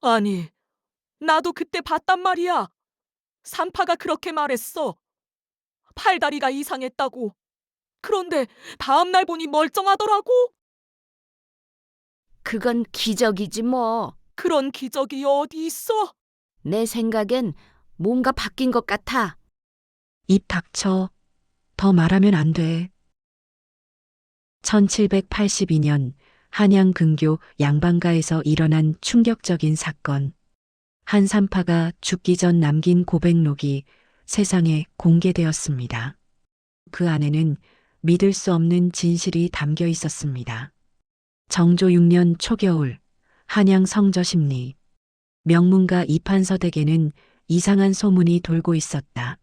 아니, 나도 그때 봤단 말이야. 산파가 그렇게 말했어. 팔다리가 이상했다고. 그런데 다음날 보니 멀쩡하더라고. 그건 기적이지 뭐. 그런 기적이 어디 있어? 내 생각엔 뭔가 바뀐 것 같아. 입 닥쳐. 더 말하면 안 돼. 1782년 한양 근교 양반가에서 일어난 충격적인 사건. 한 산파가 죽기 전 남긴 고백록이 세상에 공개되었습니다. 그 안에는 믿을 수 없는 진실이 담겨 있었습니다. 정조 6년 초겨울 한양 성저심리 명문가 이판서 댁에는 이상한 소문이 돌고 있었다.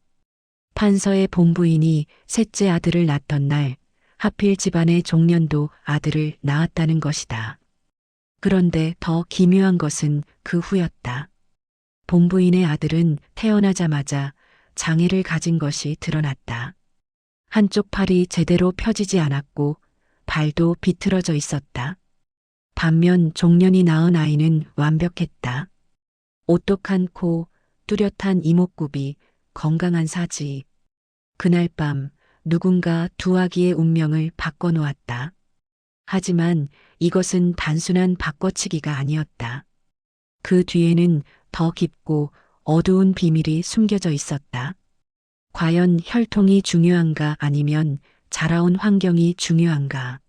판서의 본부인이 셋째 아들을 낳던 날 하필 집안의 종년도 아들을 낳았다는 것이다. 그런데 더 기묘한 것은 그 후였다. 본부인의 아들은 태어나자마자 장애를 가진 것이 드러났다. 한쪽 팔이 제대로 펴지지 않았고 발도 비틀어져 있었다. 반면 종년이 낳은 아이는 완벽했다. 오똑한 코, 뚜렷한 이목구비, 건강한 사지. 그날 밤 누군가 두 아기의 운명을 바꿔놓았다. 하지만 이것은 단순한 바꿔치기가 아니었다. 그 뒤에는 더 깊고 어두운 비밀이 숨겨져 있었다. 과연 혈통이 중요한가 아니면 자라온 환경이 중요한가?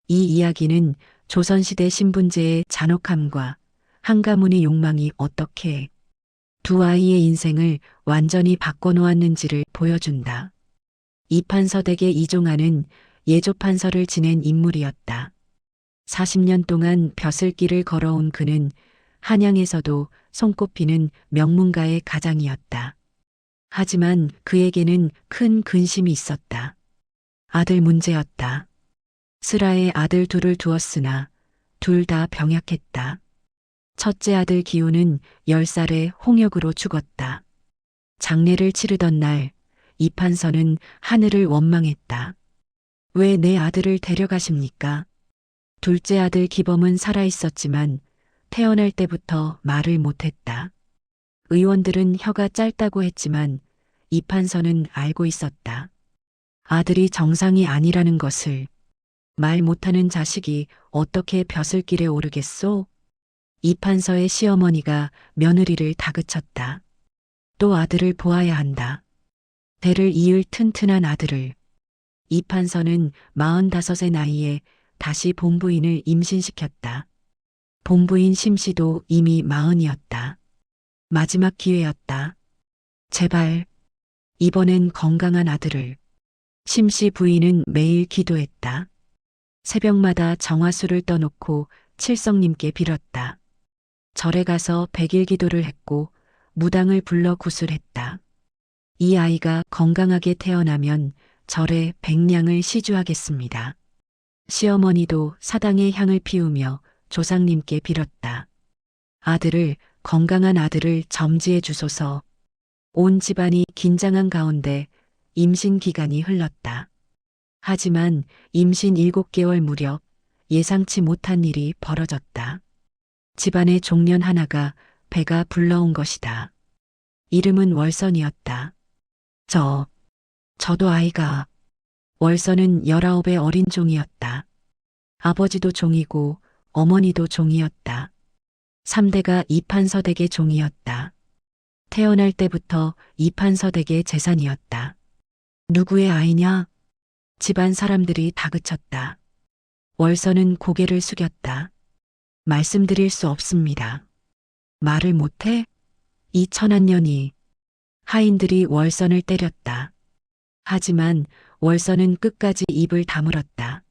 이 이야기는 조선시대 신분제의 잔혹함과 한가문의 욕망이 어떻게 두 아이의 인생을 완전히 바꿔놓았는지를 보여준다. 이판서 댁의 이종하는 예조판서를 지낸 인물이었다. 40년 동안 벼슬길을 걸어온 그는 한양에서도 손꼽히는 명문가의 가장이었다. 하지만 그에게는 큰 근심이 있었다. 아들 문제였다. 슬하에 아들 둘을 두었으나 둘 다 병약했다. 첫째 아들 기우는 10살에 홍역으로 죽었다. 장례를 치르던 날 이판서는 하늘을 원망했다. 왜 내 아들을 데려가십니까? 둘째 아들 기범은 살아있었지만 태어날 때부터 말을 못했다. 의원들은 혀가 짧다고 했지만 이판서는 알고 있었다. 아들이 정상이 아니라는 것을. 말 못하는 자식이 어떻게 벼슬길에 오르겠소? 이판서의 시어머니가 며느리를 다그쳤다. 또 아들을 보아야 한다. 대를 이을 튼튼한 아들을. 이판서는 45의 나이에 다시 본부인을 임신시켰다. 본부인 심씨도 이미 40이었다. 마지막 기회였다. 제발, 이번엔 건강한 아들을. 심씨 부인은 매일 기도했다. 새벽마다 정화수를 떠놓고 칠성님께 빌었다. 절에 가서 100일 기도를 했고 무당을 불러 구술했다. 이 아이가 건강하게 태어나면 절에 100냥을 시주하겠습니다. 시어머니도 사당에 향을 피우며 조상님께 빌었다. 아들을, 건강한 아들을 점지해 주소서. 온 집안이 긴장한 가운데 임신 기간이 흘렀다. 하지만 임신 7개월 무렵 예상치 못한 일이 벌어졌다. 집안의 종년 하나가 배가 불러온 것이다. 이름은 월선이었다. 저도 아이가. 월선은 19의 어린 종이었다. 아버지도 종이고 어머니도 종이었다. 3대가 이판서 댁의 종이었다. 태어날 때부터 이판서 댁의 재산이었다. 누구의 아이냐? 집안 사람들이 다그쳤다. 월선은 고개를 숙였다. 말씀드릴 수 없습니다. 말을 못해? 이 천한 년이. 하인들이 월선을 때렸다. 하지만 월선은 끝까지 입을 다물었다.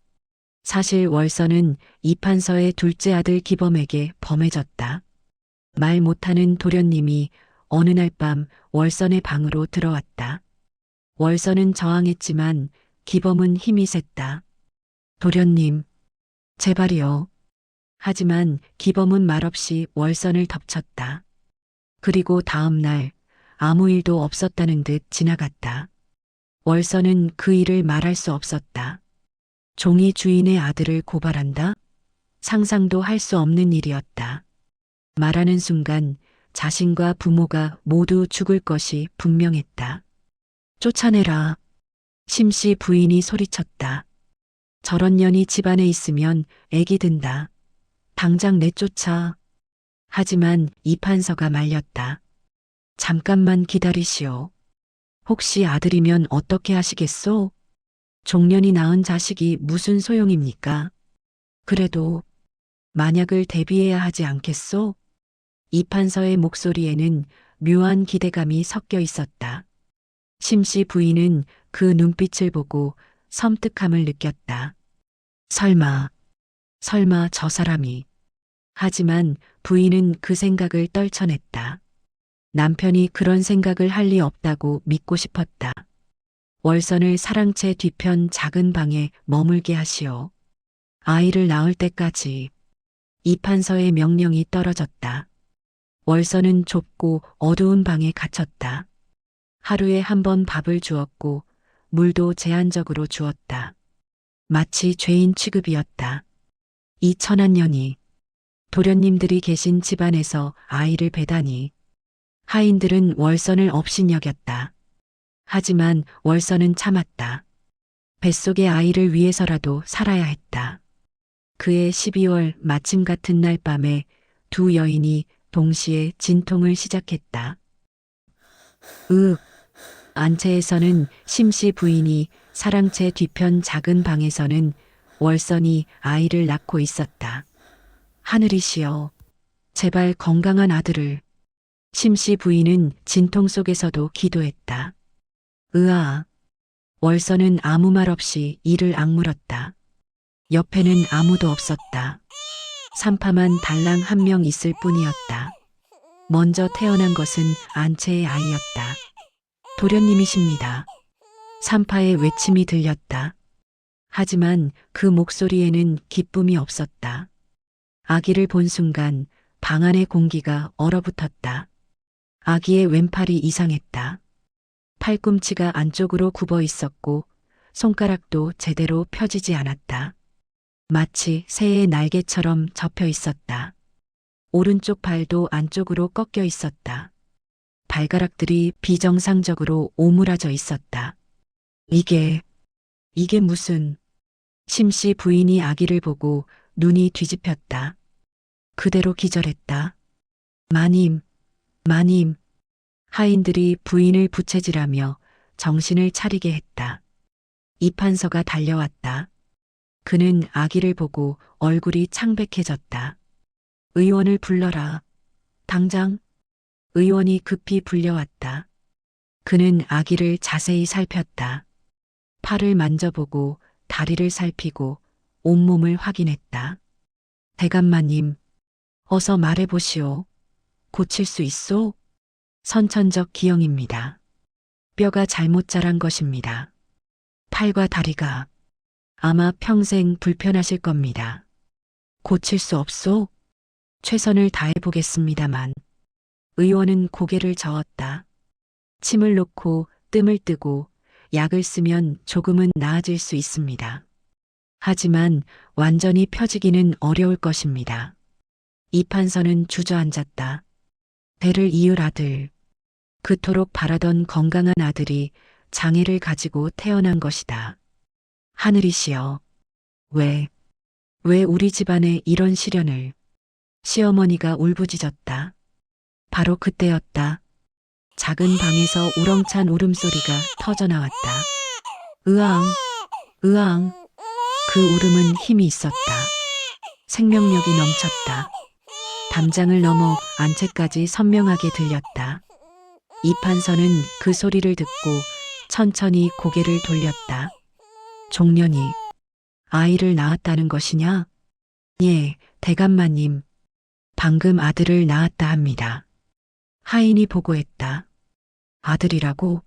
사실 월선은 이판서의 둘째 아들 기범에게 범해졌다. 말 못하는 도련님이 어느 날 밤 월선의 방으로 들어왔다. 월선은 저항했지만 기범은 힘이 셌다. 도련님, 제발이요. 하지만 기범은 말없이 월선을 덮쳤다. 그리고 다음 날 아무 일도 없었다는 듯 지나갔다. 월선은 그 일을 말할 수 없었다. 종이 주인의 아들을 고발한다? 상상도 할 수 없는 일이었다. 말하는 순간 자신과 부모가 모두 죽을 것이 분명했다. 쫓아내라. 심씨 부인이 소리쳤다. 저런 년이 집안에 있으면 애기 든다. 당장 내쫓아. 하지만 이판서가 말렸다. 잠깐만 기다리시오. 혹시 아들이면 어떻게 하시겠소? 종년이 낳은 자식이 무슨 소용입니까? 그래도 만약을 대비해야 하지 않겠소? 이판서의 목소리에는 묘한 기대감이 섞여 있었다. 심씨 부인은 그 눈빛을 보고 섬뜩함을 느꼈다. 설마 저 사람이. 하지만 부인은 그 생각을 떨쳐냈다. 남편이 그런 생각을 할 리 없다고 믿고 싶었다. 월선을 사랑채 뒤편 작은 방에 머물게 하시오. 아이를 낳을 때까지. 이판서의 명령이 떨어졌다. 월선은 좁고 어두운 방에 갇혔다. 하루에 한 번 밥을 주었고 물도 제한적으로 주었다. 마치 죄인 취급이었다. 이 천한년이 도련님들이 계신 집안에서 아이를 배다니. 하인들은 월선을 업신여겼다. 하지만 월선은 참았다. 뱃속의 아이를 위해서라도 살아야 했다. 그해 12월 마침 같은 날 밤에 두 여인이 동시에 진통을 시작했다. 안채에서는 심씨 부인이, 사랑채 뒤편 작은 방에서는 월선이 아이를 낳고 있었다. 하늘이시여, 제발 건강한 아들을. 심씨 부인은 진통 속에서도 기도했다. 으아. 월선은 아무 말 없이 이를 악물었다. 옆에는 아무도 없었다. 산파만 달랑 한 명 있을 뿐이었다. 먼저 태어난 것은 안채의 아이였다. 도련님이십니다. 산파의 외침이 들렸다. 하지만 그 목소리에는 기쁨이 없었다. 아기를 본 순간 방 안의 공기가 얼어붙었다. 아기의 왼팔이 이상했다. 팔꿈치가 안쪽으로 굽어 있었고 손가락도 제대로 펴지지 않았다. 마치 새의 날개처럼 접혀 있었다. 오른쪽 발도 안쪽으로 꺾여 있었다. 발가락들이 비정상적으로 오므라져 있었다. 이게 무슨... 심씨 부인이 아기를 보고 눈이 뒤집혔다. 그대로 기절했다. 마님. 하인들이 부인을 부채질하며 정신을 차리게 했다. 이판서가 달려왔다. 그는 아기를 보고 얼굴이 창백해졌다. 의원을 불러라. 당장. 의원이 급히 불려왔다. 그는 아기를 자세히 살폈다. 팔을 만져보고 다리를 살피고 온몸을 확인했다. 대감마님, 어서 말해보시오. 고칠 수 있소? 선천적 기형입니다. 뼈가 잘못 자란 것입니다. 팔과 다리가 아마 평생 불편하실 겁니다. 고칠 수 없소? 최선을 다해보겠습니다만. 의원은 고개를 저었다. 침을 놓고 뜸을 뜨고 약을 쓰면 조금은 나아질 수 있습니다. 하지만 완전히 펴지기는 어려울 것입니다. 이판서는 주저앉았다. 대를 이을 아들. 그토록 바라던 건강한 아들이 장애를 가지고 태어난 것이다. 하늘이시여. 왜 우리 집안에 이런 시련을. 시어머니가 울부짖었다. 바로 그때였다. 작은 방에서 우렁찬 울음소리가 터져나왔다. 으앙. 그 울음은 힘이 있었다. 생명력이 넘쳤다. 담장을 넘어 안채까지 선명하게 들렸다. 이판서는 그 소리를 듣고 천천히 고개를 돌렸다. 종년이 아이를 낳았다는 것이냐? 예, 대감마님. 방금 아들을 낳았다 합니다. 하인이 보고했다. 아들이라고?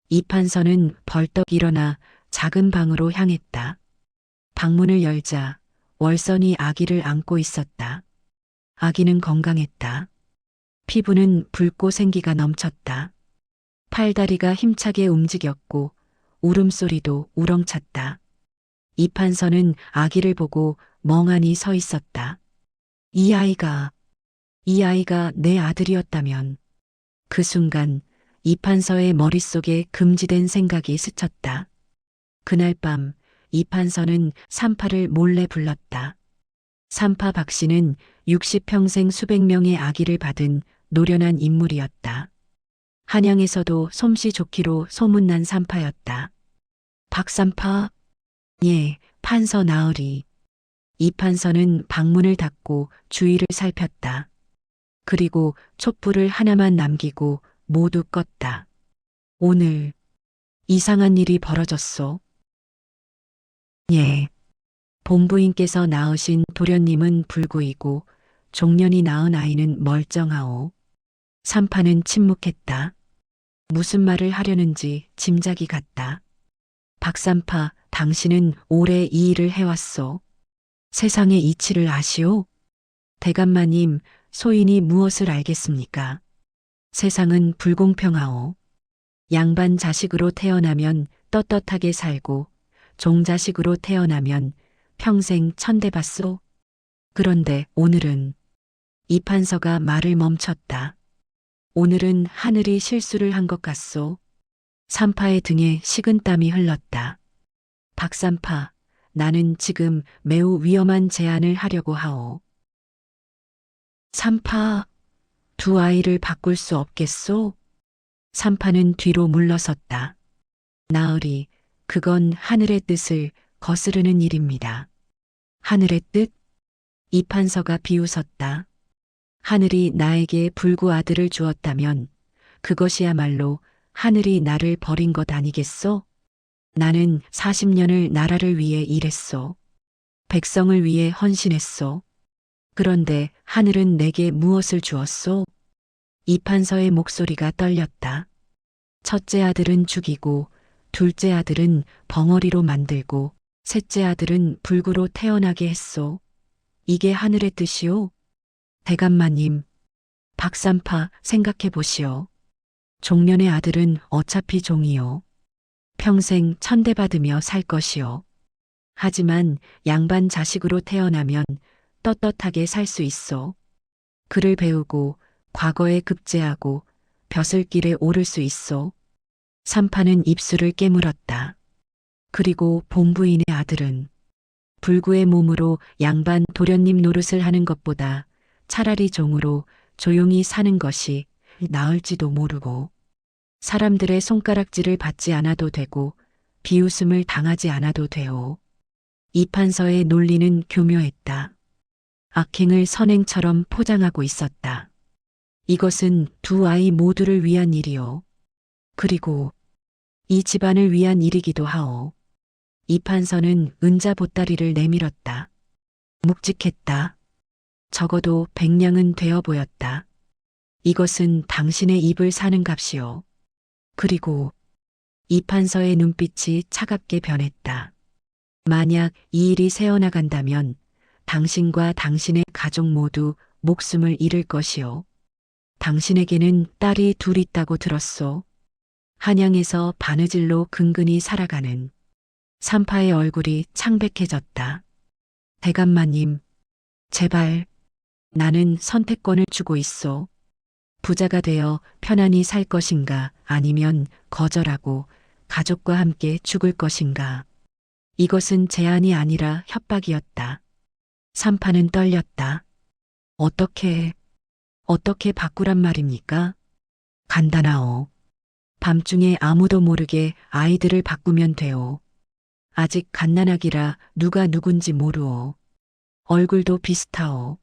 이판서는 벌떡 일어나 작은 방으로 향했다. 방문을 열자 월선이 아기를 안고 있었다. 아기는 건강했다. 피부는 붉고 생기가 넘쳤다. 팔다리가 힘차게 움직였고 울음소리도 우렁찼다. 이판서는 아기를 보고 멍하니 서 있었다. 이 아이가 이 아이가 내 아들이었다면. 그 순간 이판서의 머릿속에 금지된 생각이 스쳤다. 그날 밤 이판서는 산파를 몰래 불렀다. 산파 박 씨는 60평생 수백 명의 아기를 받은 노련한 인물이었다. 한양에서도 솜씨 좋기로 소문난 산파였다. 박산파? 예, 판서 나으리. 이판서는 방문을 닫고 주위를 살폈다. 그리고 촛불을 하나만 남기고 모두 껐다. 오늘 이상한 일이 벌어졌소. 예. 본부인께서 낳으신 도련님은 불구이고 종년이 낳은 아이는 멀쩡하오. 산파는 침묵했다. 무슨 말을 하려는지 짐작이 갔다. 박산파, 당신은 오래 이 일을 해왔소. 세상의 이치를 아시오? 대감마님, 소인이 무엇을 알겠습니까? 세상은 불공평하오. 양반 자식으로 태어나면 떳떳하게 살고 종자식으로 태어나면 평생 천대받소. 그런데 오늘은 이판서가 말을 멈췄다. 오늘은 하늘이 실수를 한 것 같소. 산파의 등에 식은땀이 흘렀다. 박산파, 나는 지금 매우 위험한 제안을 하려고 하오. 산파, 두 아이를 바꿀 수 없겠소? 산파는 뒤로 물러섰다. 나으리, 그건 하늘의 뜻을 거스르는 일입니다. 하늘의 뜻? 이판서가 비웃었다. 하늘이 나에게 불구 아들을 주었다면 그것이야말로 하늘이 나를 버린 것 아니겠소? 나는 40년을 나라를 위해 일했소. 백성을 위해 헌신했소. 그런데 하늘은 내게 무엇을 주었소? 이판서의 목소리가 떨렸다. 첫째 아들은 죽이고, 둘째 아들은 벙어리로 만들고, 셋째 아들은 불구로 태어나게 했소. 이게 하늘의 뜻이오? 대감마님, 박산파 생각해 보시오. 종년의 아들은 어차피 종이요. 평생 천대받으며 살 것이요. 하지만 양반 자식으로 태어나면 떳떳하게 살 수 있어. 글을 배우고 과거에 급제하고 벼슬길에 오를 수 있어. 산파는 입술을 깨물었다. 그리고 본부인의 아들은 불구의 몸으로 양반 도련님 노릇을 하는 것보다 차라리 종으로 조용히 사는 것이 나을지도 모르고 사람들의 손가락질을 받지 않아도 되고 비웃음을 당하지 않아도 돼요. 이판서의 논리는 교묘했다. 악행을 선행처럼 포장하고 있었다. 이것은 두 아이 모두를 위한 일이요. 그리고 이 집안을 위한 일이기도 하오. 이판서는 은자 보따리를 내밀었다. 묵직했다. 적어도 100냥은 되어 보였다. 이것은 당신의 입을 사는 값이요. 그리고 이판서의 눈빛이 차갑게 변했다. 만약 이 일이 새어나간다면 당신과 당신의 가족 모두 목숨을 잃을 것이요. 당신에게는 딸이 둘 있다고 들었소. 한양에서 바느질로 근근히 살아가는 산파의 얼굴이 창백해졌다. 대감마님, 제발, 나는 선택권을 주고 있소. 부자가 되어 편안히 살 것인가 아니면 거절하고 가족과 함께 죽을 것인가. 이것은 제안이 아니라 협박이었다. 산파는 떨렸다. 어떻게 바꾸란 말입니까? 간단하오. 밤중에 아무도 모르게 아이들을 바꾸면 돼오. 아직 갓난아기라 누가 누군지 모르오. 얼굴도 비슷하오.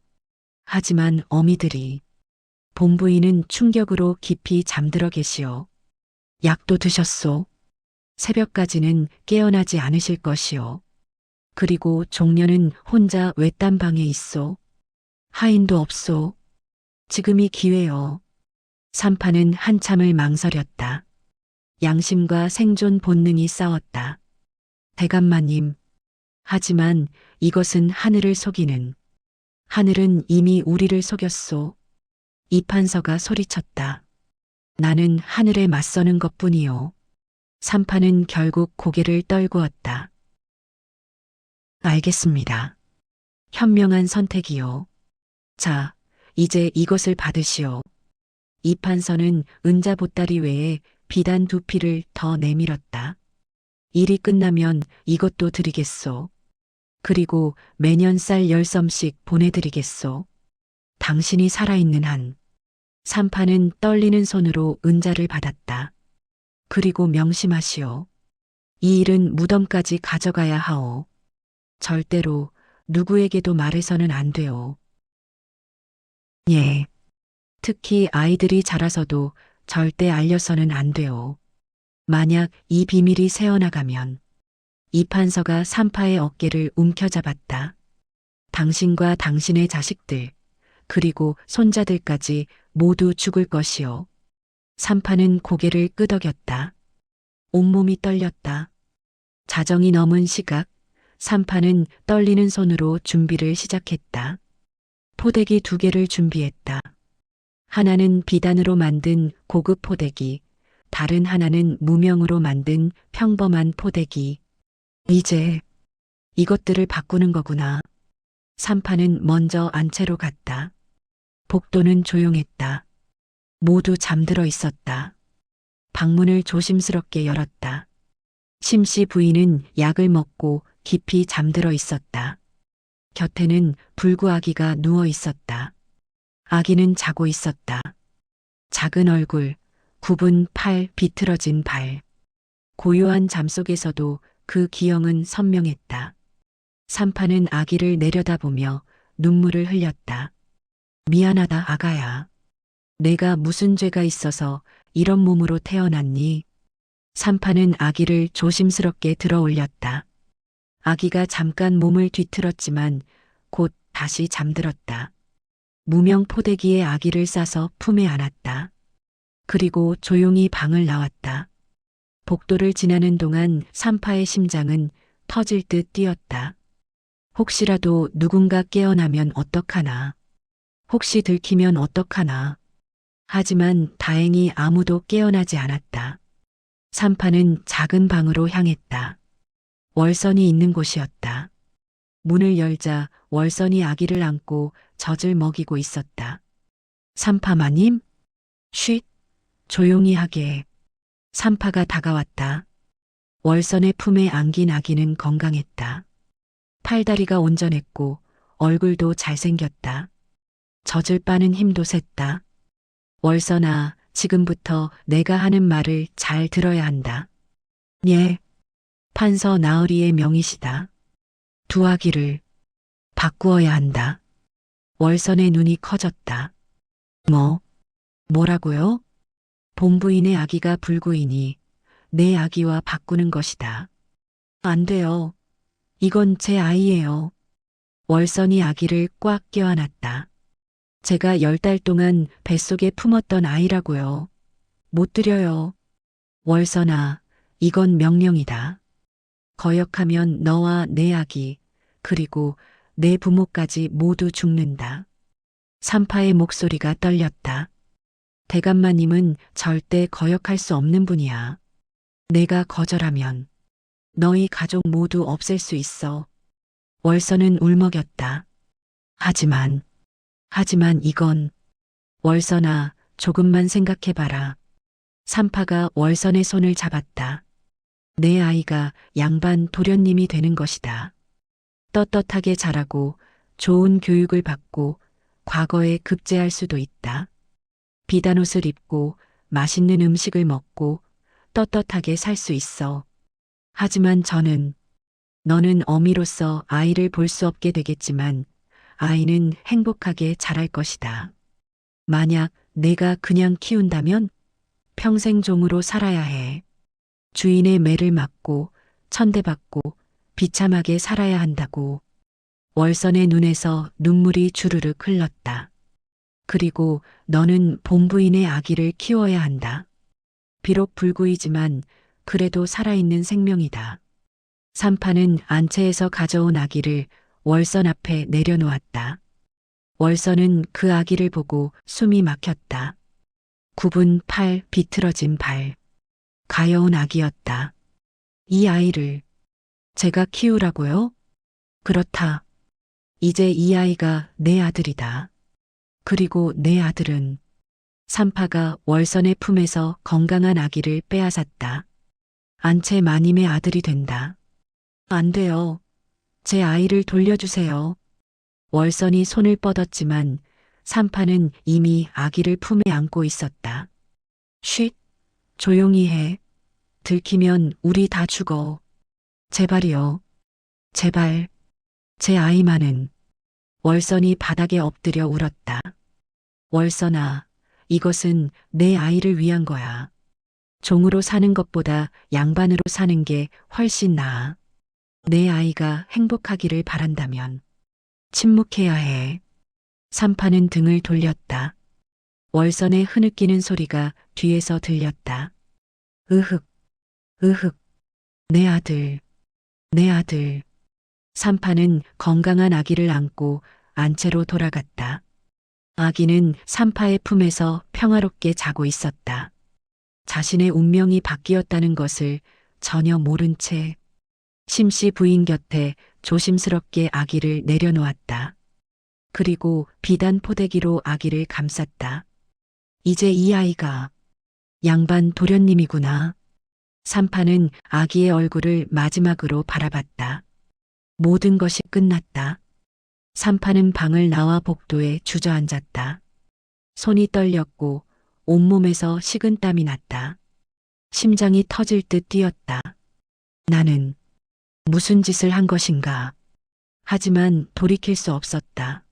하지만 어미들이 본부인은 충격으로 깊이 잠들어 계시오. 약도 드셨소. 새벽까지는 깨어나지 않으실 것이오. 그리고 종려는 혼자 외딴 방에 있소. 하인도 없소. 지금이 기회요. 산파는 한참을 망설였다. 양심과 생존 본능이 싸웠다. 대감마님, 하지만 이것은 하늘을 속이는, 하늘은 이미 우리를 속였소. 이판서가 소리쳤다. 나는 하늘에 맞서는 것뿐이요. 산파는 결국 고개를 떨구었다. 알겠습니다. 현명한 선택이요. 자, 이제 이것을 받으시오. 이 판서는 은자 보따리 외에 비단 2피를 더 내밀었다. 일이 끝나면 이것도 드리겠소. 그리고 매년 쌀 10섬씩 보내드리겠소. 당신이 살아있는 한. 산파는 떨리는 손으로 은자를 받았다. 그리고 명심하시오. 이 일은 무덤까지 가져가야 하오. 절대로 누구에게도 말해서는 안 돼요. 예. 특히 아이들이 자라서도 절대 알려서는 안 돼요. 만약 이 비밀이 새어나가면 이 판서가 산파의 어깨를 움켜잡았다. 당신과 당신의 자식들, 그리고 손자들까지 모두 죽을 것이요. 산파는 고개를 끄덕였다. 온몸이 떨렸다. 자정이 넘은 시각, 산파는 떨리는 손으로 준비를 시작했다. 포대기 2개를 준비했다. 하나는 비단으로 만든 고급 포대기, 다른 하나는 무명으로 만든 평범한 포대기. 이제 이것들을 바꾸는 거구나. 산파는 먼저 안채로 갔다. 복도는 조용했다. 모두 잠들어 있었다. 방문을 조심스럽게 열었다. 심씨 부인은 약을 먹고 깊이 잠들어 있었다. 곁에는 불구 아기가 누워 있었다. 아기는 자고 있었다. 작은 얼굴, 굽은 팔, 비틀어진 발. 고요한 잠 속에서도 그 기형은 선명했다. 산파는 아기를 내려다보며 눈물을 흘렸다. 미안하다, 아가야. 내가 무슨 죄가 있어서 이런 몸으로 태어났니? 산파는 아기를 조심스럽게 들어 올렸다. 아기가 잠깐 몸을 뒤틀었지만 곧 다시 잠들었다. 무명 포대기에 아기를 싸서 품에 안았다. 그리고 조용히 방을 나왔다. 복도를 지나는 동안 산파의 심장은 터질 듯 뛰었다. 혹시라도 누군가 깨어나면 어떡하나. 혹시 들키면 어떡하나. 하지만 다행히 아무도 깨어나지 않았다. 산파는 작은 방으로 향했다. 월선이 있는 곳이었다. 문을 열자 월선이 아기를 안고 젖을 먹이고 있었다. 산파마님? 쉿! 조용히 하게. 산파가 다가왔다. 월선의 품에 안긴 아기는 건강했다. 팔다리가 온전했고 얼굴도 잘생겼다. 젖을 빠는 힘도 셌다. 월선아, 지금부터 내가 하는 말을 잘 들어야 한다. 예. 판서 나으리의 명이시다. 두 아기를 바꾸어야 한다. 월선의 눈이 커졌다. 뭐라고요? 본부인의 아기가 불구이니 내 아기와 바꾸는 것이다. 안 돼요. 이건 제 아이예요. 월선이 아기를 꽉 껴안았다. 제가 10달 동안 뱃속에 품었던 아이라고요. 못 드려요. 월선아, 이건 명령이다. 거역하면 너와 내 아기, 그리고 내 부모까지 모두 죽는다. 산파의 목소리가 떨렸다. 대감마님은 절대 거역할 수 없는 분이야. 내가 거절하면 너희 가족 모두 없앨 수 있어. 월선은 울먹였다. 하지만 이건 월선아, 조금만 생각해봐라. 산파가 월선의 손을 잡았다. 내 아이가 양반 도련님이 되는 것이다. 떳떳하게 자라고 좋은 교육을 받고 과거에 급제할 수도 있다. 비단 옷을 입고 맛있는 음식을 먹고 떳떳하게 살 수 있어. 하지만 너는 어미로서 아이를 볼 수 없게 되겠지만 아이는 행복하게 자랄 것이다. 만약 내가 그냥 키운다면 평생 종으로 살아야 해. 주인의 매를 맞고 천대받고 비참하게 살아야 한다고. 월선의 눈에서 눈물이 주르륵 흘렀다. 그리고 너는 본부인의 아기를 키워야 한다. 비록 불구이지만 그래도 살아있는 생명이다. 산파는 안채에서 가져온 아기를 월선 앞에 내려놓았다. 월선은 그 아기를 보고 숨이 막혔다. 굽은 팔, 비틀어진 발. 가여운 아기였다. 이 아이를 제가 키우라고요? 그렇다. 이제 이 아이가 내 아들이다. 그리고 내 아들은 산파가 월선의 품에서 건강한 아기를 빼앗았다. 안채 마님의 아들이 된다. 안 돼요. 제 아이를 돌려주세요. 월선이 손을 뻗었지만 산파는 이미 아기를 품에 안고 있었다. 쉿, 조용히 해. 들키면 우리 다 죽어. 제발이요. 제발. 제 아이만은. 월선이 바닥에 엎드려 울었다. 월선아, 이것은 내 아이를 위한 거야. 종으로 사는 것보다 양반으로 사는 게 훨씬 나아. 내 아이가 행복하기를 바란다면 침묵해야 해. 산파는 등을 돌렸다. 월선의 흐느끼는 소리가 뒤에서 들렸다. 으흑, 으흑, 내 아들, 내 아들. 산파는 건강한 아기를 안고 안채로 돌아갔다. 아기는 산파의 품에서 평화롭게 자고 있었다. 자신의 운명이 바뀌었다는 것을 전혀 모른 채 심씨 부인 곁에 조심스럽게 아기를 내려놓았다. 그리고 비단 포대기로 아기를 감쌌다. 이제 이 아이가 양반 도련님이구나. 산파는 아기의 얼굴을 마지막으로 바라봤다. 모든 것이 끝났다. 산파는 방을 나와 복도에 주저앉았다. 손이 떨렸고 온몸에서 식은땀이 났다. 심장이 터질 듯 뛰었다. 나는 무슨 짓을 한 것인가. 하지만 돌이킬 수 없었다.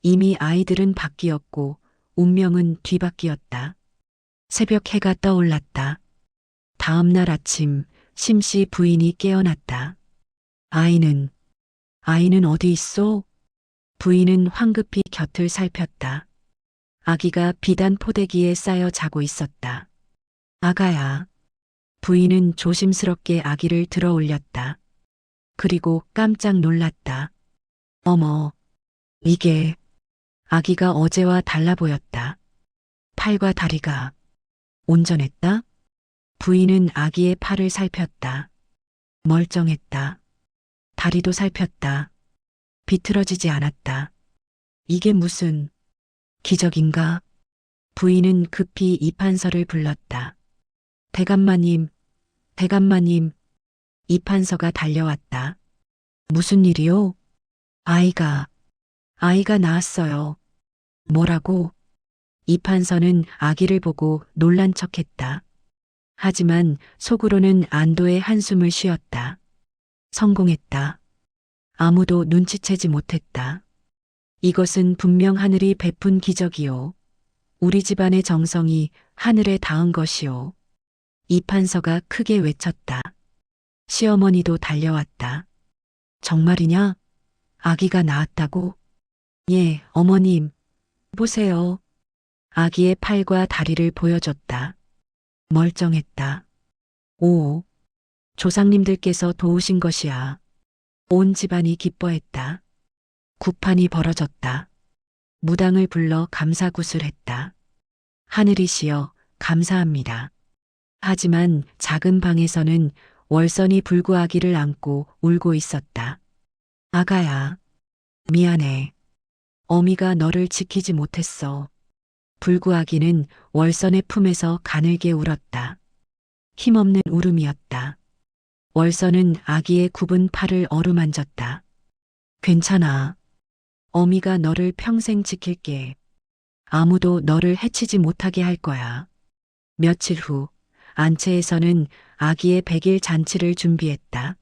이미 아이들은 바뀌었고 운명은 뒤바뀌었다. 새벽 해가 떠올랐다. 다음 날 아침 심씨 부인이 깨어났다. 아이는 어디 있소? 부인은 황급히 곁을 살폈다. 아기가 비단 포대기에 쌓여 자고 있었다. 아가야. 부인은 조심스럽게 아기를 들어 올렸다. 그리고 깜짝 놀랐다. 어머, 이게 아기가 어제와 달라 보였다. 팔과 다리가 온전했다. 부인은 아기의 팔을 살폈다. 멀쩡했다. 다리도 살폈다. 비틀어지지 않았다. 이게 무슨 기적인가? 부인은 급히 이판서를 불렀다. 대감마님, 대감마님. 이판서가 달려왔다. 무슨 일이요? 아이가 나았어요. 뭐라고? 이판서는 아기를 보고 놀란 척했다. 하지만 속으로는 안도의 한숨을 쉬었다. 성공했다. 아무도 눈치채지 못했다. 이것은 분명 하늘이 베푼 기적이요. 우리 집안의 정성이 하늘에 닿은 것이요. 이판서가 크게 외쳤다. 시어머니도 달려왔다. 정말이냐? 아기가 나았다고? 예, 어머님. 보세요. 아기의 팔과 다리를 보여줬다. 멀쩡했다. 오, 조상님들께서 도우신 것이야. 온 집안이 기뻐했다. 구판이 벌어졌다. 무당을 불러 감사굿을 했다. 하늘이시여, 감사합니다. 하지만 작은 방에서는 월선이 불구아기를 안고 울고 있었다. 아가야, 미안해. 어미가 너를 지키지 못했어. 불구아기는 월선의 품에서 가늘게 울었다. 힘없는 울음이었다. 월선은 아기의 굽은 팔을 어루만졌다. 괜찮아. 어미가 너를 평생 지킬게. 아무도 너를 해치지 못하게 할 거야. 며칠 후 안채에서는 아기의 100일 잔치를 준비했다.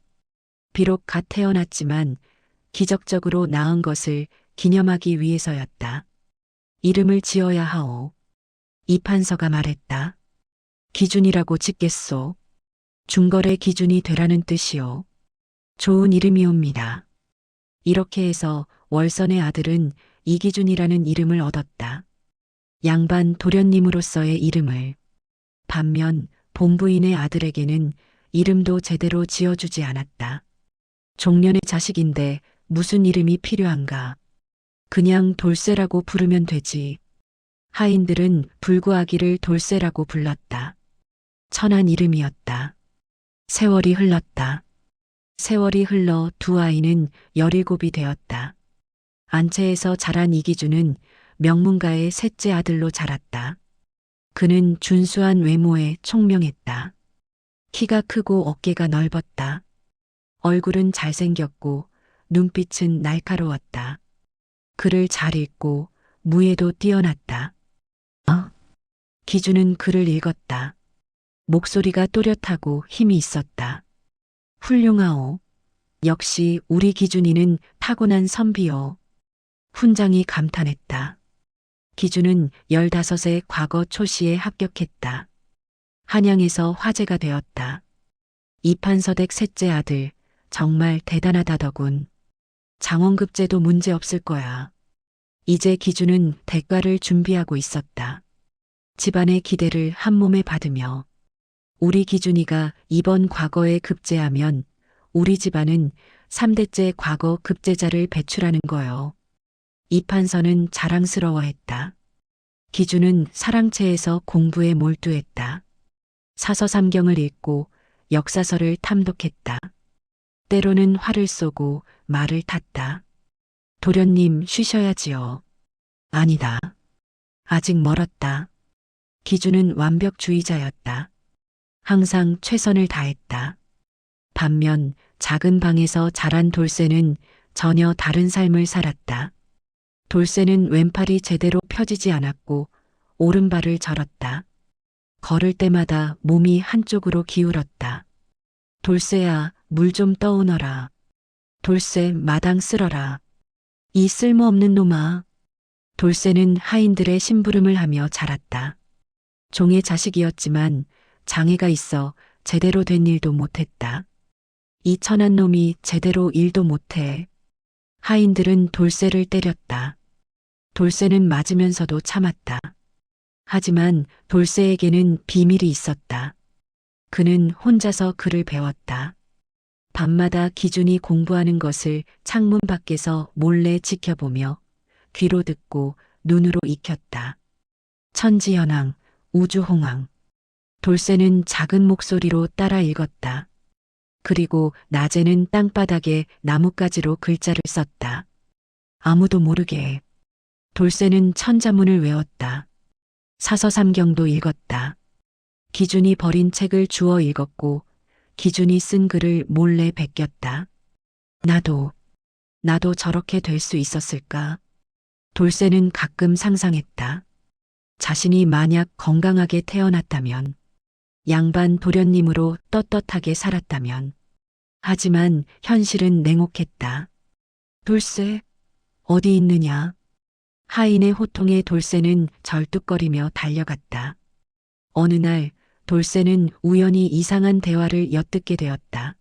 비록 갓 태어났지만 기적적으로 낳은 것을 기념하기 위해서였다. 이름을 지어야 하오. 이판서가 말했다. 기준이라고 짓겠소. 중걸의 기준이 되라는 뜻이요. 좋은 이름이옵니다. 이렇게 해서 월선의 아들은 이기준이라는 이름을 얻었다. 양반 도련님으로서의 이름을. 반면 본부인의 아들에게는 이름도 제대로 지어주지 않았다. 종년의 자식인데 무슨 이름이 필요한가? 그냥 돌쇠라고 부르면 되지. 하인들은 불구아기를 돌쇠라고 불렀다. 천한 이름이었다. 세월이 흘렀다. 세월이 흘러 두 아이는 17이 되었다. 안채에서 자란 이기준은 명문가의 셋째 아들로 자랐다. 그는 준수한 외모에 총명했다. 키가 크고 어깨가 넓었다. 얼굴은 잘생겼고 눈빛은 날카로웠다. 글을 잘 읽고 무예도 뛰어났다. 기준은 글을 읽었다. 목소리가 또렷하고 힘이 있었다. 훌륭하오. 역시 우리 기준이는 타고난 선비요. 훈장이 감탄했다. 기준은 15세 과거 초시에 합격했다. 한양에서 화제가 되었다. 이판서댁 셋째 아들, 정말 대단하다더군. 장원급제도 문제 없을 거야. 이제 기준은 대가를 준비하고 있었다. 집안의 기대를 한 몸에 받으며 우리 기준이가 이번 과거에 급제하면 우리 집안은 3대째 과거 급제자를 배출하는 거요. 이판서는 자랑스러워했다. 기준은 사랑채에서 공부에 몰두했다. 사서삼경을 읽고 역사서를 탐독했다. 때로는 화를 쏘고 말을 탔다. 도련님 쉬셔야지요. 아니다. 아직 멀었다. 기준은 완벽주의자였다. 항상 최선을 다했다. 반면 작은 방에서 자란 돌쇠는 전혀 다른 삶을 살았다. 돌쇠는 왼팔이 제대로 펴지지 않았고 오른발을 절었다. 걸을 때마다 몸이 한쪽으로 기울었다. 돌쇠야, 물 좀 떠오너라. 돌쇠, 마당 쓸어라. 이 쓸모없는 놈아. 돌쇠는 하인들의 심부름을 하며 자랐다. 종의 자식이었지만 장애가 있어 제대로 된 일도 못했다. 이 천한 놈이 제대로 일도 못해. 하인들은 돌쇠를 때렸다. 돌쇠는 맞으면서도 참았다. 하지만 돌쇠에게는 비밀이 있었다. 그는 혼자서 글을 배웠다. 밤마다 기준이 공부하는 것을 창문 밖에서 몰래 지켜보며 귀로 듣고 눈으로 익혔다. 천지현황, 우주홍황. 돌쇠는 작은 목소리로 따라 읽었다. 그리고 낮에는 땅바닥에 나뭇가지로 글자를 썼다. 아무도 모르게. 돌쇠는 천자문을 외웠다. 사서삼경도 읽었다. 기준이 버린 책을 주워 읽었고 기준이 쓴 글을 몰래 베꼈다. 나도 저렇게 될 수 있었을까? 돌쇠는 가끔 상상했다. 자신이 만약 건강하게 태어났다면, 양반 도련님으로 떳떳하게 살았다면. 하지만 현실은 냉혹했다. 돌쇠, 어디 있느냐? 하인의 호통에 돌쇠는 절뚝거리며 달려갔다. 어느 날 돌쇠는 우연히 이상한 대화를 엿듣게 되었다.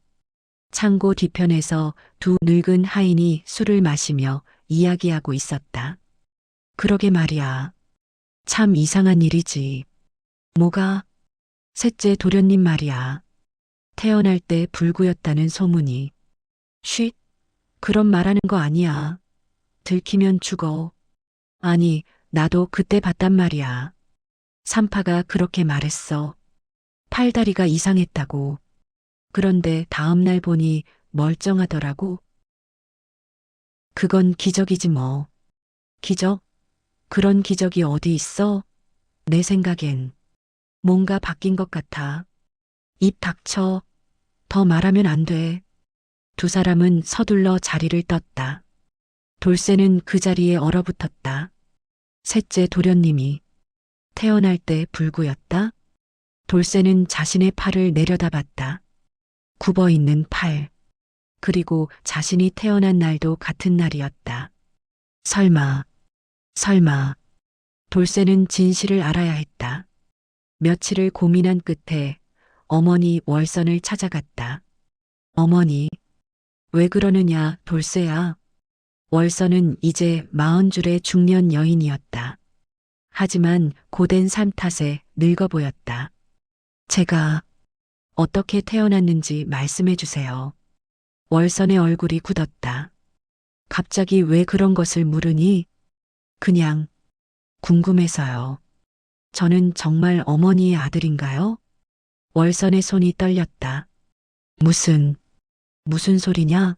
창고 뒤편에서 두 늙은 하인이 술을 마시며 이야기하고 있었다. 그러게 말이야. 참 이상한 일이지. 뭐가? 셋째 도련님 말이야. 태어날 때 불구였다는 소문이. 쉿, 그런 말하는 거 아니야. 들키면 죽어. 아니, 나도 그때 봤단 말이야. 산파가 그렇게 말했어. 팔다리가 이상했다고. 그런데 다음날 보니 멀쩡하더라고. 그건 기적이지 뭐. 기적? 그런 기적이 어디 있어? 내 생각엔 뭔가 바뀐 것 같아. 입 닥쳐. 더 말하면 안 돼. 두 사람은 서둘러 자리를 떴다. 돌쇠는 그 자리에 얼어붙었다. 셋째 도련님이 태어날 때 불구였다? 돌쇠는 자신의 팔을 내려다봤다. 굽어 있는 팔. 그리고 자신이 태어난 날도 같은 날이었다. 설마. 돌쇠는 진실을 알아야 했다. 며칠을 고민한 끝에 어머니 월선을 찾아갔다. 어머니, 왜 그러느냐, 돌쇠야. 월선은 이제 40줄의 중년 여인이었다. 하지만 고된 삶 탓에 늙어 보였다. 제가 어떻게 태어났는지 말씀해 주세요. 월선의 얼굴이 굳었다. 갑자기 왜 그런 것을 물으니? 그냥 궁금해서요. 저는 정말 어머니의 아들인가요? 월선의 손이 떨렸다. 무슨 소리냐?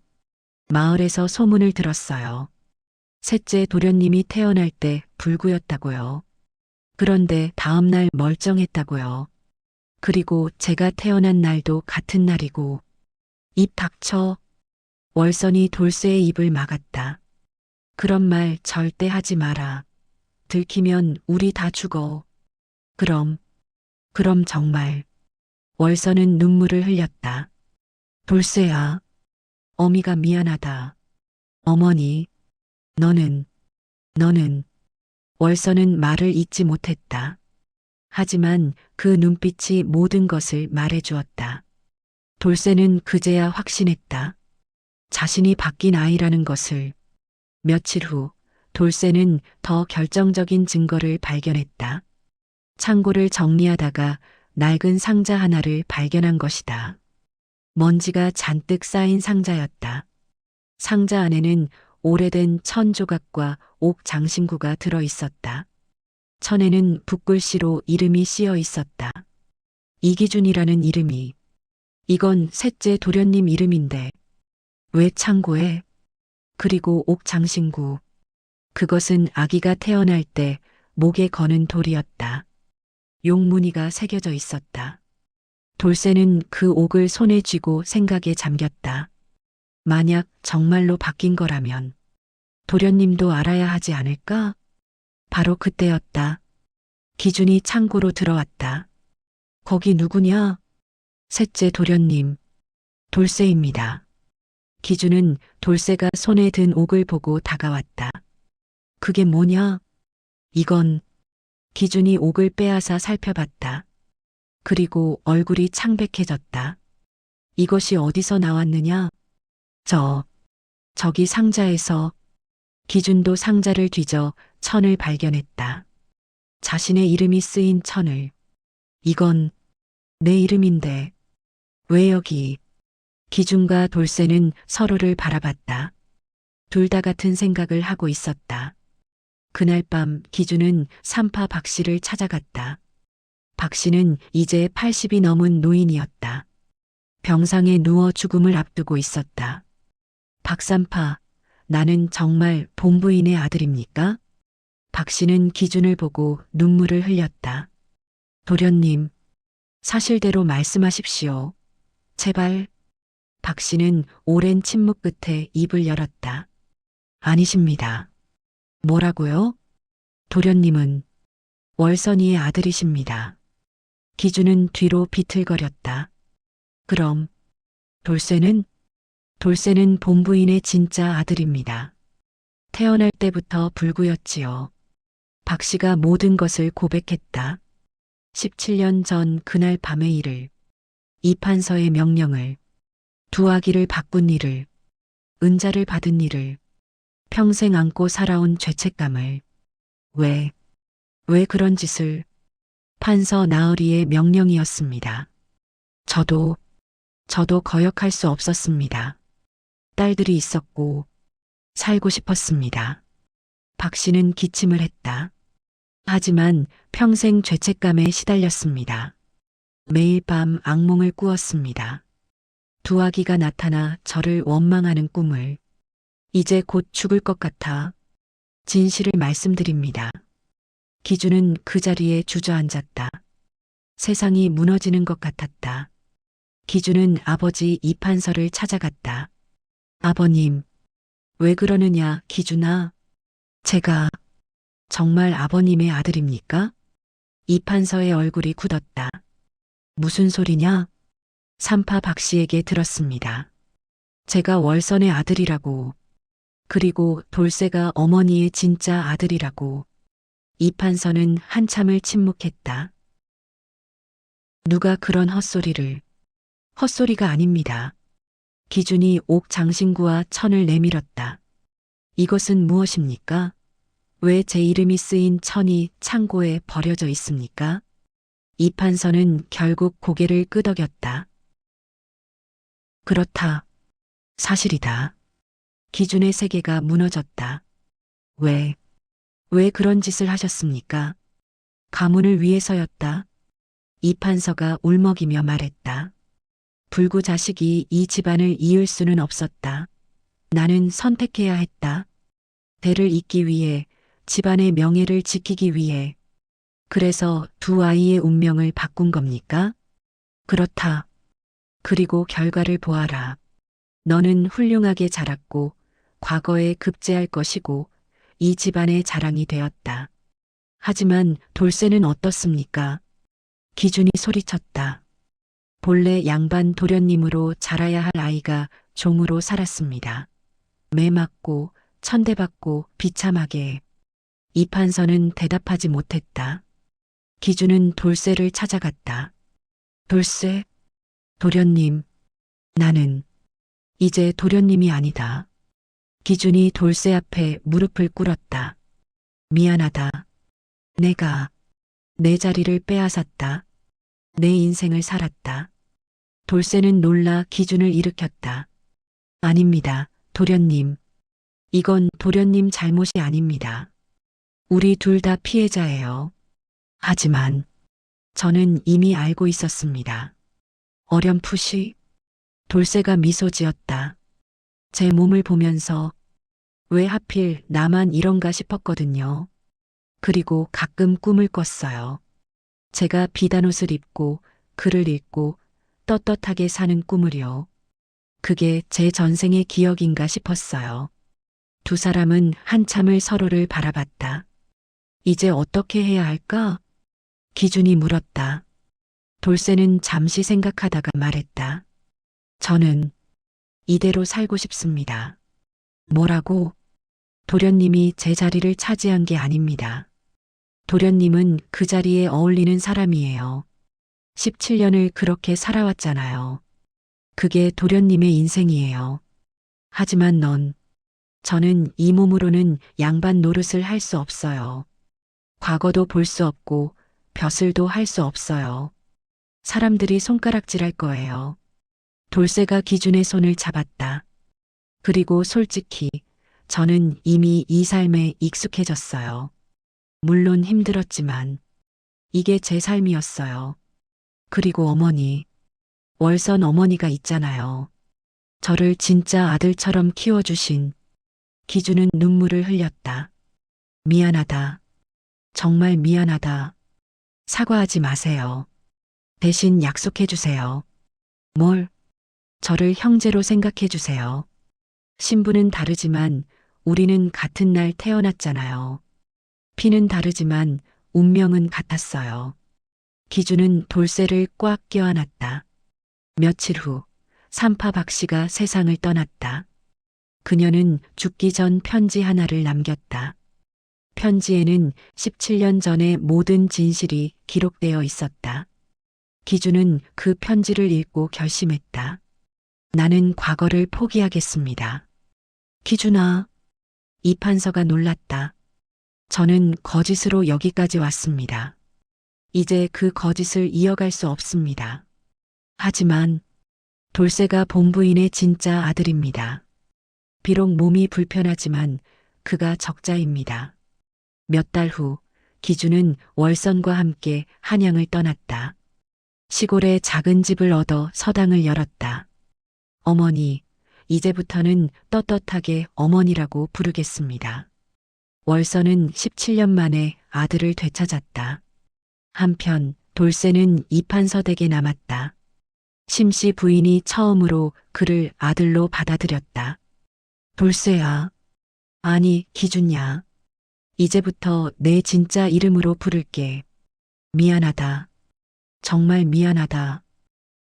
마을에서 소문을 들었어요. 셋째 도련님이 태어날 때 불구였다고요. 그런데 다음 날 멀쩡했다고요. 그리고 제가 태어난 날도 같은 날이고. 입 닥쳐. 월선이 돌쇠의 입을 막았다. 그런 말 절대 하지 마라. 들키면 우리 다 죽어. 그럼 정말. 월선은 눈물을 흘렸다. 돌쇠야. 어미가 미안하다. 어머니, 너는. 월선은 말을 잇지 못했다. 하지만 그 눈빛이 모든 것을 말해주었다. 돌쇠는 그제야 확신했다. 자신이 바뀐 아이라는 것을. 며칠 후 돌쇠는 더 결정적인 증거를 발견했다. 창고를 정리하다가 낡은 상자 하나를 발견한 것이다. 먼지가 잔뜩 쌓인 상자였다. 상자 안에는 오래된 천 조각과 옥 장신구가 들어 있었다. 천에는 붓글씨로 이름이 씌어 있었다. 이기준이라는 이름이. 이건 셋째 도련님 이름인데 왜 창고에? 그리고 옥 장신구. 그것은 아기가 태어날 때 목에 거는 돌이었다. 용무늬가 새겨져 있었다. 돌쇠는 그 옥을 손에 쥐고 생각에 잠겼다. 만약 정말로 바뀐 거라면 도련님도 알아야 하지 않을까? 바로 그때였다. 기준이 창고로 들어왔다. 거기 누구냐? 셋째 도련님. 돌쇠입니다. 기준은 돌쇠가 손에 든 옥을 보고 다가왔다. 그게 뭐냐? 이건. 기준이 옥을 빼앗아 살펴봤다. 그리고 얼굴이 창백해졌다. 이것이 어디서 나왔느냐? 저기 상자에서. 기준도 상자를 뒤져 천을 발견했다. 자신의 이름이 쓰인 천을. 이건 내 이름인데 왜 여기? 기준과 돌쇠는 서로를 바라봤다. 둘 다 같은 생각을 하고 있었다. 그날 밤 기준은 산파 박 씨를 찾아갔다. 박 씨는 이제 80이 넘은 노인이었다. 병상에 누워 죽음을 앞두고 있었다. 박산파, 나는 정말 본부인의 아들입니까? 박 씨는 기준을 보고 눈물을 흘렸다. 도련님, 사실대로 말씀하십시오. 제발. 박 씨는 오랜 침묵 끝에 입을 열었다. 아니십니다. 뭐라고요? 도련님은 월선이의 아들이십니다. 기준은 뒤로 비틀거렸다. 그럼 돌쇠는? 돌쇠는 본부인의 진짜 아들입니다. 태어날 때부터 불구였지요. 박 씨가 모든 것을 고백했다. 17년 전 그날 밤의 일을, 이 판서의 명령을, 두 아기를 바꾼 일을, 은자를 받은 일을, 평생 안고 살아온 죄책감을. 왜 그런 짓을? 판서 나으리의 명령이었습니다. 저도 거역할 수 없었습니다. 딸들이 있었고 살고 싶었습니다. 박 씨는 기침을 했다. 하지만 평생 죄책감에 시달렸습니다. 매일 밤 악몽을 꾸었습니다. 두 아기가 나타나 저를 원망하는 꿈을. 이제 곧 죽을 것 같아. 진실을 말씀드립니다. 기준은 그 자리에 주저앉았다. 세상이 무너지는 것 같았다. 기준은 아버지 이판서를 찾아갔다. 아버님, 왜 그러느냐, 기준아? 제가 정말 아버님의 아들입니까? 이판서의 얼굴이 굳었다. 무슨 소리냐? 산파 박 씨에게 들었습니다. 제가 월선의 아들이라고. 그리고 돌쇠가 어머니의 진짜 아들이라고. 이판서는 한참을 침묵했다. 누가 그런 헛소리를. 헛소리가 아닙니다. 기준이 옥 장신구와 천을 내밀었다. 이것은 무엇입니까? 왜 제 이름이 쓰인 천이 창고에 버려져 있습니까? 이판서는 결국 고개를 끄덕였다. 그렇다. 사실이다. 기준의 세계가 무너졌다. 왜 그런 짓을 하셨습니까? 가문을 위해서였다. 이판서가 울먹이며 말했다. 불구 자식이 이 집안을 이을 수는 없었다. 나는 선택해야 했다. 대를 잇기 위해, 집안의 명예를 지키기 위해. 그래서 두 아이의 운명을 바꾼 겁니까? 그렇다. 그리고 결과를 보아라. 너는 훌륭하게 자랐고, 과거에 급제할 것이고, 이 집안의 자랑이 되었다. 하지만 돌쇠는 어떻습니까? 기준이 소리쳤다. 본래 양반 도련님으로 자라야 할 아이가 종으로 살았습니다. 매 맞고 천대받고 비참하게. 이판서는 대답하지 못했다. 기준은 돌쇠를 찾아갔다. 돌쇠, 도련님, 나는 이제 도련님이 아니다. 기준이 돌쇠 앞에 무릎을 꿇었다. 미안하다. 내가 내 자리를 빼앗았다. 내 인생을 살았다. 돌쇠는 놀라 기준을 일으켰다. 아닙니다, 도련님. 이건 도련님 잘못이 아닙니다. 우리 둘 다 피해자예요. 하지만 저는 이미 알고 있었습니다. 어렴풋이 돌쇠가 미소 지었다. 제 몸을 보면서 왜 하필 나만 이런가 싶었거든요. 그리고 가끔 꿈을 꿨어요. 제가 비단옷을 입고 글을 읽고 떳떳하게 사는 꿈을요. 그게 제 전생의 기억인가 싶었어요. 두 사람은 한참을 서로를 바라봤다. 이제 어떻게 해야 할까? 기준이 물었다. 돌쇠는 잠시 생각하다가 말했다. 저는 이대로 살고 싶습니다. 뭐라고? 도련님이 제 자리를 차지한 게 아닙니다. 도련님은 그 자리에 어울리는 사람이에요. 17년을 그렇게 살아왔잖아요. 그게 도련님의 인생이에요. 하지만 저는 이 몸으로는 양반 노릇을 할 수 없어요. 과거도 볼 수 없고 벼슬도 할 수 없어요. 사람들이 손가락질할 거예요. 돌쇠가 기준의 손을 잡았다. 그리고 솔직히 저는 이미 이 삶에 익숙해졌어요. 물론 힘들었지만 이게 제 삶이었어요. 그리고 어머니, 월선 어머니가 있잖아요. 저를 진짜 아들처럼 키워주신. 기준은 눈물을 흘렸다. 미안하다. 정말 미안하다. 사과하지 마세요. 대신 약속해 주세요. 뭘? 저를 형제로 생각해 주세요. 신분은 다르지만 우리는 같은 날 태어났잖아요. 피는 다르지만 운명은 같았어요. 기준은 돌쇠를 꽉 껴안았다. 며칠 후 산파 박씨가 세상을 떠났다. 그녀는 죽기 전 편지 하나를 남겼다. 편지에는 17년 전의 모든 진실이 기록되어 있었다. 기준은 그 편지를 읽고 결심했다. 나는 과거를 포기하겠습니다. 기준아, 이판서가 놀랐다. 저는 거짓으로 여기까지 왔습니다. 이제 그 거짓을 이어갈 수 없습니다. 하지만 돌쇠가 본부인의 진짜 아들입니다. 비록 몸이 불편하지만 그가 적자입니다. 몇 달 후 기준은 월선과 함께 한양을 떠났다. 시골에 작은 집을 얻어 서당을 열었다. 어머니, 이제부터는 떳떳하게 어머니라고 부르겠습니다. 월선은 17년 만에 아들을 되찾았다. 한편 돌쇠는 이판서 댁에 남았다. 심씨 부인이 처음으로 그를 아들로 받아들였다. 돌쇠야. 아니, 기준야. 이제부터 내 진짜 이름으로 부를게. 미안하다. 정말 미안하다.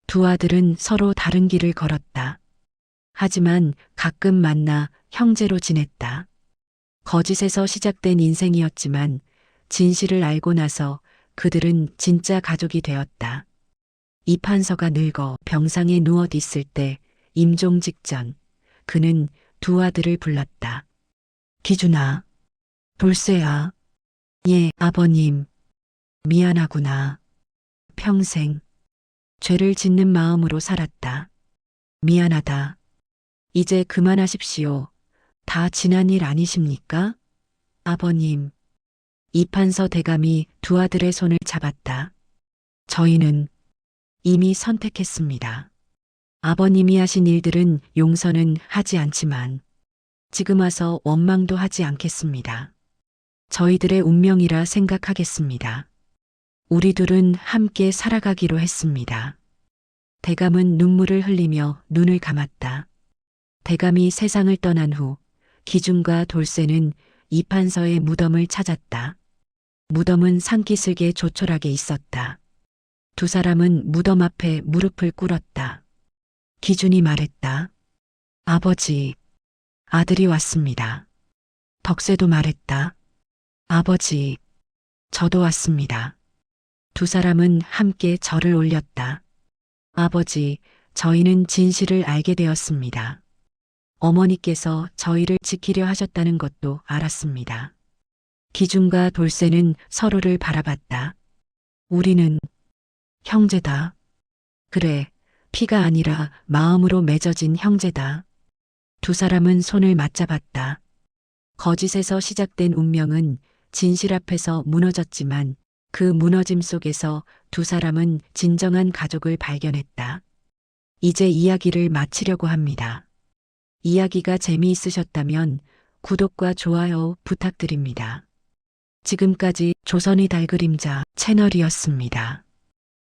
두 아들은 서로 다른 길을 걸었다. 하지만 가끔 만나 형제로 지냈다. 거짓에서 시작된 인생이었지만 진실을 알고 나서 그들은 진짜 가족이 되었다. 이판서가 늙어 병상에 누워 있을 때 임종 직전 그는 두 아들을 불렀다. 기준아, 돌쇠야. 예, 아버님. 미안하구나. 평생 죄를 짓는 마음으로 살았다. 미안하다. 이제 그만하십시오. 다 지난 일 아니십니까? 아버님. 이판서 대감이 두 아들의 손을 잡았다. 저희는 이미 선택했습니다. 아버님이 하신 일들은 용서는 하지 않지만 지금 와서 원망도 하지 않겠습니다. 저희들의 운명이라 생각하겠습니다. 우리 둘은 함께 살아가기로 했습니다. 대감은 눈물을 흘리며 눈을 감았다. 대감이 세상을 떠난 후 기준과 돌쇠는 이판서의 무덤을 찾았다. 무덤은 산기슭에 조촐하게 있었다. 두 사람은 무덤 앞에 무릎을 꿇었다. 기준이 말했다. 아버지, 아들이 왔습니다. 덕세도 말했다. 아버지, 저도 왔습니다. 두 사람은 함께 절을 올렸다. 아버지, 저희는 진실을 알게 되었습니다. 어머니께서 저희를 지키려 하셨다는 것도 알았습니다. 기준과 돌쇠는 서로를 바라봤다. 우리는 형제다. 그래, 피가 아니라 마음으로 맺어진 형제다. 두 사람은 손을 맞잡았다. 거짓에서 시작된 운명은 진실 앞에서 무너졌지만 그 무너짐 속에서 두 사람은 진정한 가족을 발견했다. 이제 이야기를 마치려고 합니다. 이야기가 재미있으셨다면 구독과 좋아요 부탁드립니다. 지금까지 조선의 달그림자 채널이었습니다.